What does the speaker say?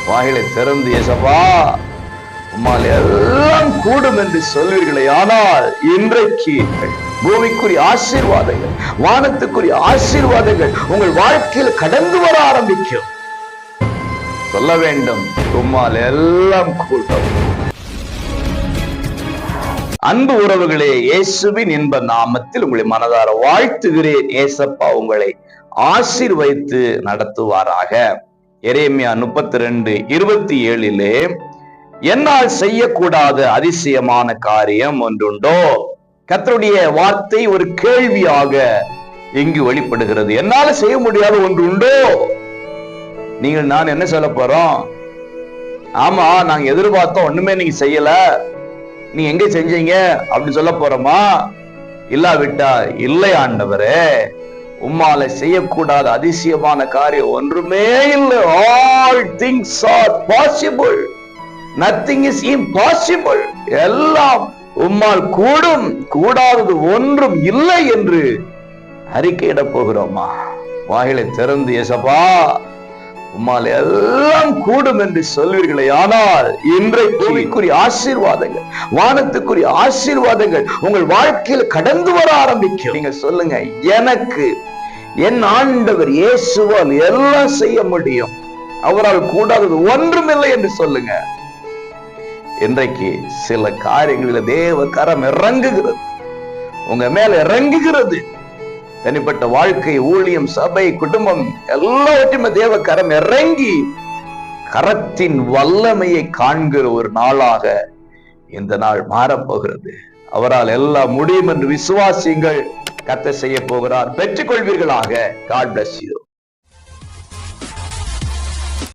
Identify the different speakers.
Speaker 1: வாயிலை திறந்து இயேசப்பா உம்மால் எல்லாம் கூடும் என்று சொல்வீர்களே, ஆனால் இன்றைக்கு பூமிக்குரிய ஆசீர்வாதங்கள், வானத்துக்குரிய ஆசீர்வாதங்கள் உங்கள் வாழ்க்கையில் கடந்து வர ஆரம்பிக்கும். சொல்ல வேண்டும், உம்மால் எல்லாம் கூடும். அன்பு உறவுகளே, இயேசுவின் இன்ப நாமத்தில் உங்களை மனதார வாழ்த்துகிறேன். ஏசப்பா உங்களை ஆசீர்வதித்து நடத்துவாராக. எரேமியா 32:27 என்னால் செய்யக்கூடாத அதிசயமான காரியம் ஒன்றுண்டோ? கர்த்தருடைய வார்த்தை ஒரு கேள்வியாக இங்கு வெளிப்படுகிறது. என்னால செய்ய முடியாத ஒன்று உண்டோ? நீங்கள் நான் என்ன சொல்ல போறோம்? ஆமா, நாங்க எதிர்பார்த்தோம், ஒண்ணுமே நீங்க செய்யல, நீங்க எங்க செஞ்சீங்க அப்படின்னு சொல்ல போறோமா? இல்லாவிட்டா இல்லை ஆண்டவரே, உம்மால செய்யக்கூடாத அதிசயமான காரியம் ஒன்றுமே இல்லை. All things are possible, nothing is impossible. எல்லாம் உம்மால் கூடும், கூடாதது ஒன்றும் இல்லை என்று அறிக்கையிட போகிறோமா? வாயிலை திறந்து இயேசப்பா உம்மால் எல்லாம் கூடும் என்று சொல்வீர்களே, ஆனால் இன்றைக்கு ஆசீர்வாதங்கள், வானத்துக்குரிய ஆசீர்வாதங்கள் உங்கள் வாழ்க்கையில் கடந்து வர ஆரம்பிக்கும். நீங்க சொல்லுங்க, எனக்கு என் ஆண்டவர் இயேசுவால் எல்லாம் செய்ய முடியும், அவரால் கூடாதது ஒன்றுமில்லை என்று சொல்லுங்க. இன்றைக்கு சில காரியங்களில் தேவ கரம் இறங்குகிறது, உங்க மேல இறங்குகிறது. தனிப்பட்ட வாழ்க்கை, ஊழியம், சபை, குடும்பம் எல்லாவற்றையுமே தேவ கரம் இறங்கி கரத்தின் வல்லமையை காண்கிற ஒரு நாளாக இந்த நாள் மாறப்போகிறது. அவரால் எல்லாம் முடியும் என்று விசுவாசியுங்கள். கர்த்தர் செய்ய போகிறார். பெற்றுக் கொள்வீர்களாக. God bless you.